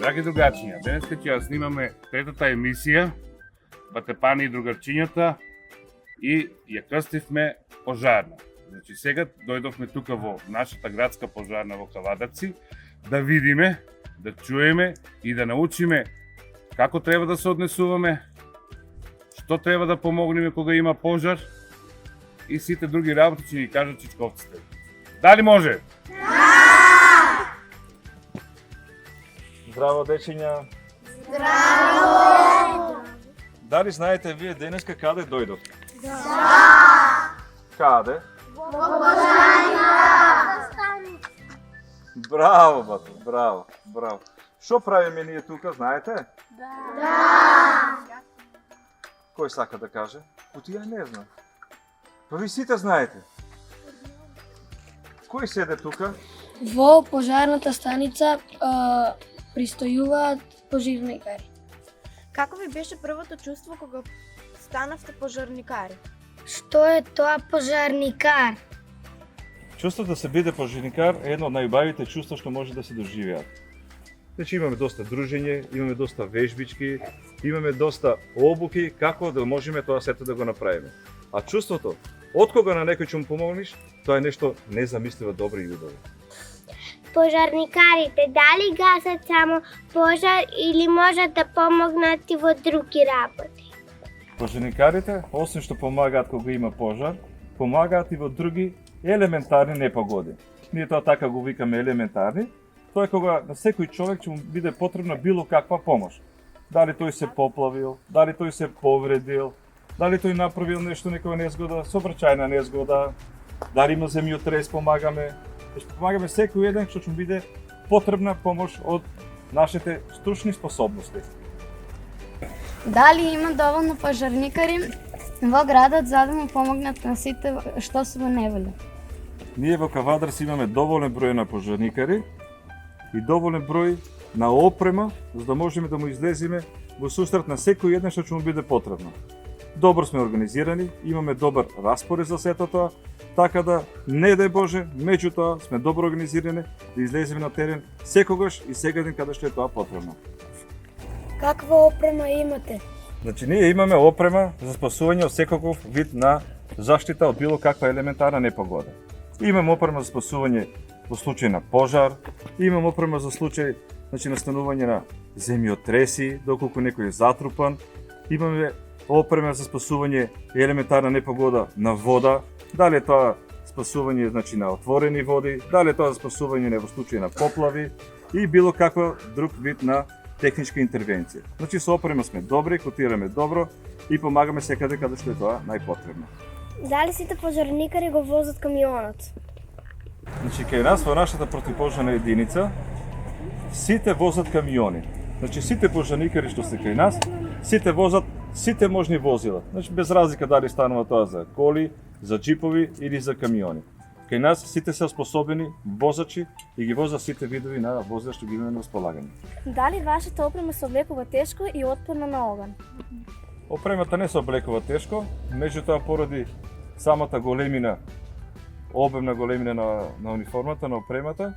Драги другачиња, денеска ќе ја снимаме третата емисија во Тепани и другарчињата и ја крстивме пожарна. Значи сега дојдовме тука во нашата градска пожарна во Кавадарци да видиме, да чуеме и да научиме како треба да се однесуваме, што треба да помогнеме кога има пожар и сите други работи ќе ги кажат чичковците. Дали може? Здраво, дечиња! Здраво! Дали знаете вие денеска каде дојдовте? Да! Каде? Во пожарната станица! Браво, бато, браво, браво. Што правиме ние тука, знаете? Да! Кој сака да каже? Оти ја не знам. Па ви сите знаете. Кој седе тука? Во пожарната станица пристојуваат пожарникари. Како ви беше првото чувство кога станавте пожарникари? Што е тоа пожарникар? Чувството да се биде пожарникар е едно од најубавите чувства што може да се доживеат. Значи имаме доста дружење, имаме доста вежбички, имаме доста обуки како да можеме тоа сето да го направиме. А чувството, откога на некој ќе му помогнеш, тоа е нешто незамисливо добро и убаво. Пожарникарите дали гасат само пожар или можат да помогнат и во други работи? Пожарникарите, освен што помагаат кога има пожар, помагаат и во други елементарни непогоди. Ние тоа така го викаме елементарни. Тоа е кога на секој човек ќе му биде потребна било каква помош. Дали тој се поплавил, дали тој се повредил, дали тој направил нешто некоја незгода, сообраќајна незгода, дали има земјотрес, помагаме. Помагаме секој еден што ќе му биде потребна помош од нашите стручни способности. Дали има доволно пожарникари во градот за да му помогнат на сите што се во неволја? Ние во Кавадарци имаме доволен број на пожарникари и доволен број на опрема за да можеме да му излеземе во сусрет на секој еден што ќе му биде потребно. Добро сме организирани, имаме добар распоред за сето тоа, така да, не дај Боже, меѓутоа сме добро организирани да излеземе на терен секогаш и секаде каде што е тоа потребно. Каква опрема имате? Значи ние имаме опрема за спасување од секаков вид на заштита од било каква елементарна непогода. Имаме опрема за спасување во случај на пожар, имаме опрема за случај значи настанување на земјотреси, доколку некој е затрупан. Имаме опрема за спасување елементарна непогода на вода, дали е тоа спасување значи на отворени води, дали е тоа спасување во случај на поплави и било каква друг вид на техничка интервенција. Значи со опрема сме добри, котираме добро и помагаме секаде каде што е тоа најпотребно. Дали сите пожарникари го возат камионот? Значи кај нас во нашата противпожарна единица сите возат камиони. Значи сите пожарникари што се кај нас, сите возат сите можни возила. Значи без разлика дали станува тоа за коли, за джипови или за камиони. Кај нас сите се способени возачи и ги возат сите видови на возила што ги имаме на располагање. Дали вашата опрема се облекува тешко и отпорна на оган? Опремата не се облекува тешко, меѓутоа поради самата големина, обемна големина на униформата, на опремата,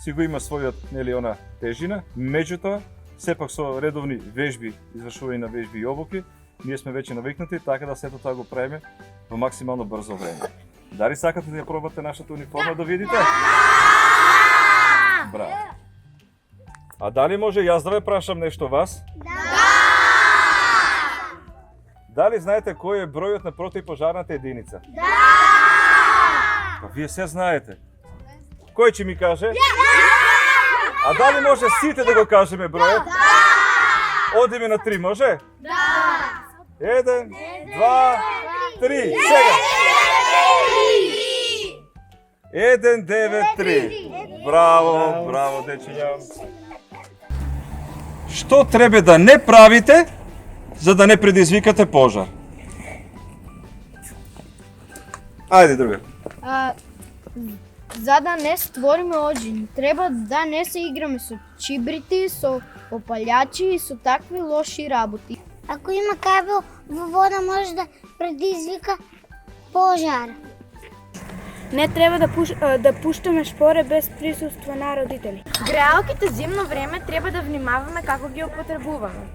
си го има својот нели она тежина, меѓутоа сепак со редовни вежби, извршување на вежби и обуки, ние сме веќе навикнати, така да сето тоа го правиме во максимално брзо време. Дали сакате да ја пробате нашата униформа да видите? Браво. А дали може јас да ве прашам нешто вас? Дали знаете кој е бројот на противпожарната единица? Да! Па вие се знаете. Кој ќе ми каже? А дали може сите да го кажеме бројот? Да! Одиме на 3, може? Да! 1, 2, 3, сега! 193. Браво, браво, дечиња. Што треба да не правите за да не предизвикате пожар? Ајде, друга. За да не створиме оđenje, треба да не се играме со чибрити, со опалјачи и со такви лоши работи. Ако има кабел во вода, може да предизвика пожар. Не треба да пуштаме шпоре без присуство на родители. Греалките зимно време треба да внимаваме како ги употребуваме.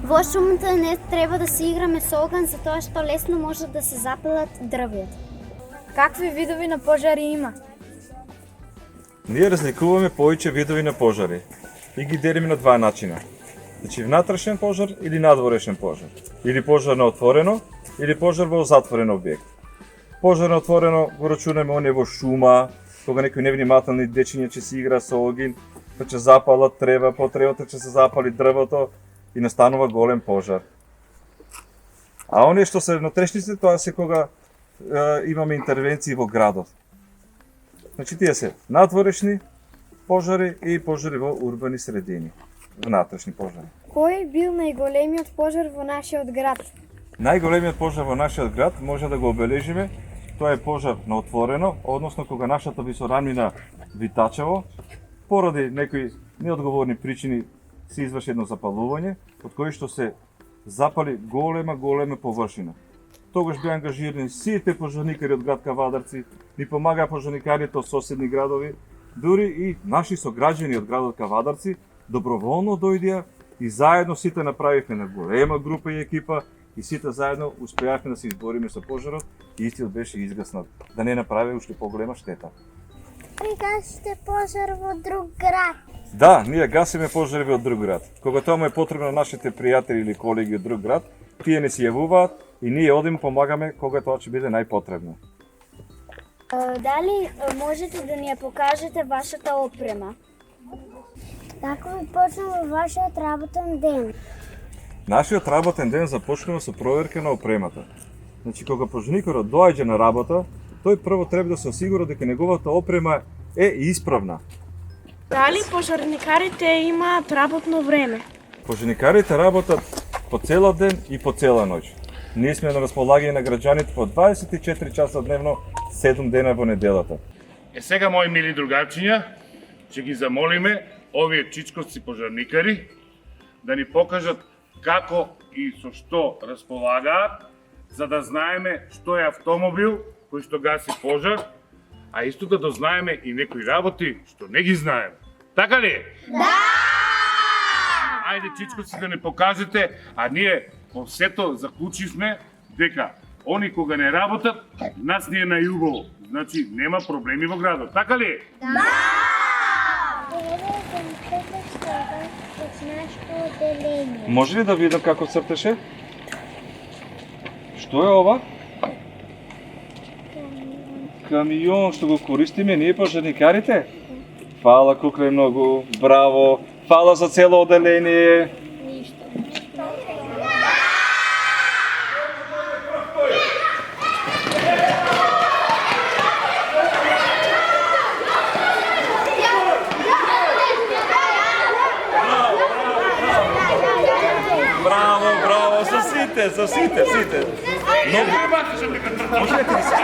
Во шумата не треба да се играме со оган, затоа што лесно може да се запалат дрвјата. Какви видови на пожари има? Ние разликуваме повеќе видови на пожари и ги делиме на два начина. Значи внатрешен пожар или надворешен пожар. Или пожар на отворено, или пожар во затворен објект. Пожар на отворено го рачунаме оне во шума, кога некои невнимателни дечиња ќе се игра со огин, па ќе запалат трева, по тревата ќе се запали дрвото и настанува голем пожар. А оние што се внатрешници, тоа се кога имаме интервенции во градот. Значи тие се надворешни пожари и пожари во урбани средини, внатрешни пожари. Кој бил најголемиот пожар во нашиот град? Најголемиот пожар во нашиот град може да го обележиме, тоа е пожар на отворено, односно кога нашата висорамнина Витачево, поради некои неодговорни причини се изврши едно запалување, од кој што се запали голема површина. Тогаш беа ангажирани сите пожарникари од град Кавадарци, ни помагаа пожарникарите од соседни градови, дури и наши сограѓани од градот Кавадарци доброволно дојдеа и заедно сите направивме на голема група и екипа и сите заедно успеавме да се избориме со пожарот и истиот беше изгаснат, да не направи уште поголема штета. Пригасите пожар во друг град. Да, ние гасиме пожари во друг град. Кога тоа му е потребно нашите пријатели или колеги од друг град, тие не се јавуваат и ние одиме помагаме кога тоа ќе биде најпотребно. Дали можете да ни ја покажете вашата опрема? Како ви почнува вашиот работен ден? Нашиот работен ден започнува со проверка на опремата. Значи, кога пожарникарот доаѓа на работа, тој прво треба да се осигури дека неговата опрема е исправна. Дали пожарникарите имаат работно време? Пожарникарите работат по цела ден и по цела ноќ. Ние сме на располагање на граѓаните по 24 часа дневно, 7 дена во неделата. Сега, мои мили другарчиња, ќе ги замолиме овие чичковци пожарникари да ни покажат како и со што располагаат, за да знаеме што е автомобил кој што гаси пожар, а исто да дознаеме и некои работи што не ги знаеме. Така ли? Да! Ајде, чичковци, да не покажете, а ние во сето заклучивме дека они кога не работат, нас ни е најубаво. Значи, нема проблеми во градот. Така ли? Да! оделение. Може ли да видам како цртеше? Што е ова? Камион што го користиме ние пожарникарите? Фала Кукле многу, браво. Фала за цело оделение. Браво, браво, за сите, за сите, сите. Можете ли се?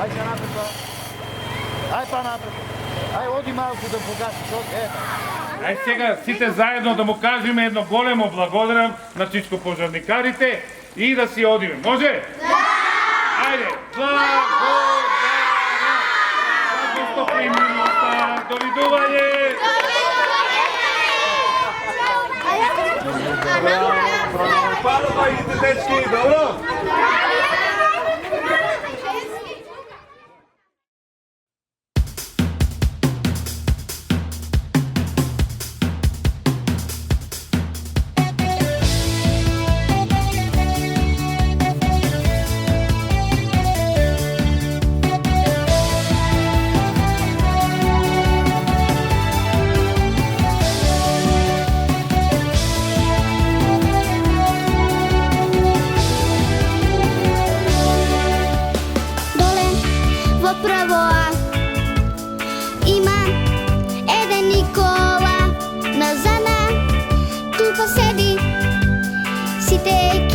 Ајде напред, па. Ај па напред. Ај оди малку да погасиш, оди. Ај сега сите заедно да му кажеме едно големо благодарам на всичко пожарникарите и да си одиме. Може? Да! Ајде! Благодарам! Благостопримилоста! Довидување! Палова идите, дечки, добро? Sedi, si te